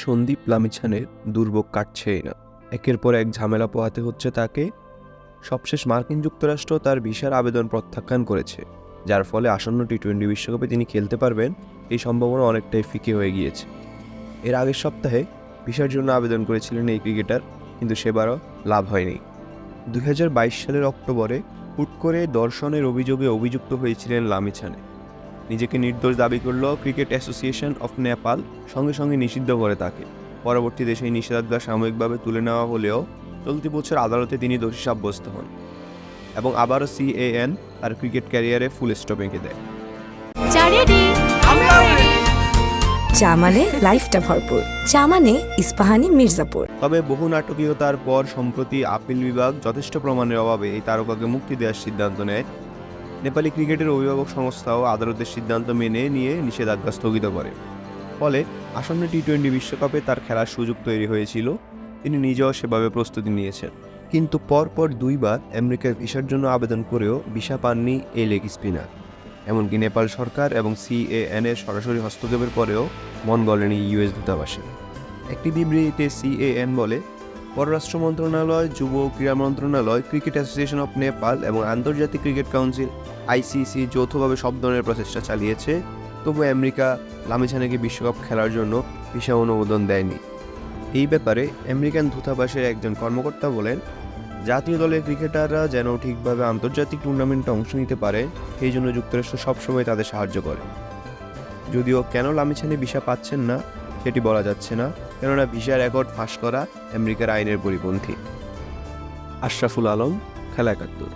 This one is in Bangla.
সন্দীপ লামিছানের দুর্ভোগ কাটছেই না। একের পর এক ঝামেলা পোহাতে হচ্ছে তাকে। সবশেষ মার্কিন যুক্তরাষ্ট্র তার ভিসার আবেদন প্রত্যাখ্যান করেছে, যার ফলে আসন্ন টি-20 বিশ্বকাপে তিনি খেলতে পারবেন এই সম্ভাবনা অনেকটাই ফিকে হয়ে গিয়েছে। এর আগের সপ্তাহে ভিসার জন্য আবেদন করেছিলেন এই ক্রিকেটার, কিন্তু সেবারও লাভ হয়নি। 2022 সালের অক্টোবরে হুট করে ধর্ষণের অভিযোগে অভিযুক্ত হয়েছিলেন লামিছানে। নিজেকে নির্দোষ দাবি করল ক্রিকেট অ্যাসোসিয়েশন অফ নেপাল, সঙ্গে সঙ্গে নিষিদ্ধ করে তাকে। পরবর্তীতে সেই নিষেধাজ্ঞা সাময়িকভাবে তুলে নেওয়া হলেও চলতি বছর আদালতে তিনি দোষী সাব্যস্ত হন এবং আবারও CAN তার ক্রিকেট ক্যারিয়ারে ফুল স্টপ এঁকে দেয়। চা মানে লাইফটা ভরপুর, চা মানে ইস্পাহানি মির্জাপুর। তবে বহু নাটকীয়তার পর সম্প্রতি আপিল বিভাগ যথেষ্ট প্রমাণের অভাবে এই তারকাকে মুক্তি দেওয়ার সিদ্ধান্ত নেয়। নেপালি ক্রিকেটের অভিভাবক সংস্থাও আদালতের সিদ্ধান্ত মেনে নিয়ে নিষেধাজ্ঞা স্থগিত করে। ফলে আসন্ন টি-20 বিশ্বকাপে তার খেলার সুযোগ তৈরি হয়েছিল। তিনি নিজেও সেভাবে প্রস্তুতি নিয়েছেন, কিন্তু পরপর দুইবার আমেরিকার ভিসার জন্য আবেদন করেও ভিসা পাননি এই লেগ স্পিনার। এমনকি নেপাল সরকার এবং CAN এর সরাসরি হস্তক্ষেপের পরেও মন গলেনি US দূতাবাসে। একটি বিবৃতিতে CAN বলে, পররাষ্ট্র মন্ত্রণালয়, যুব ক্রীড়া মন্ত্রণালয়, ক্রিকেট অ্যাসোসিয়েশন অফ নেপাল এবং আন্তর্জাতিক ক্রিকেট কাউন্সিল ICC যৌথভাবে সব ধরনের প্রচেষ্টা চালিয়েছে, তবু আমেরিকা লামিছানেকে বিশ্বকাপ খেলার জন্য ভিসা অনুমোদন দেয়নি। এই ব্যাপারে আমেরিকান দূতাবাসের একজন কর্মকর্তা বলেন, জাতীয় দলের ক্রিকেটাররা যেন ঠিকভাবে আন্তর্জাতিক টুর্নামেন্টে অংশ নিতে পারে, সেই জন্য যুক্তরাষ্ট্র সবসময় তাদের সাহায্য করে। যদিও কেন লামিছানে ভিসা পাচ্ছেন না সেটি বলা যাচ্ছে না, কেননা ভিসা রেকর্ড ফাঁস করা আমেরিকার আইনের পরিপন্থী। আশরাফুল আলম, খেলা ৭১।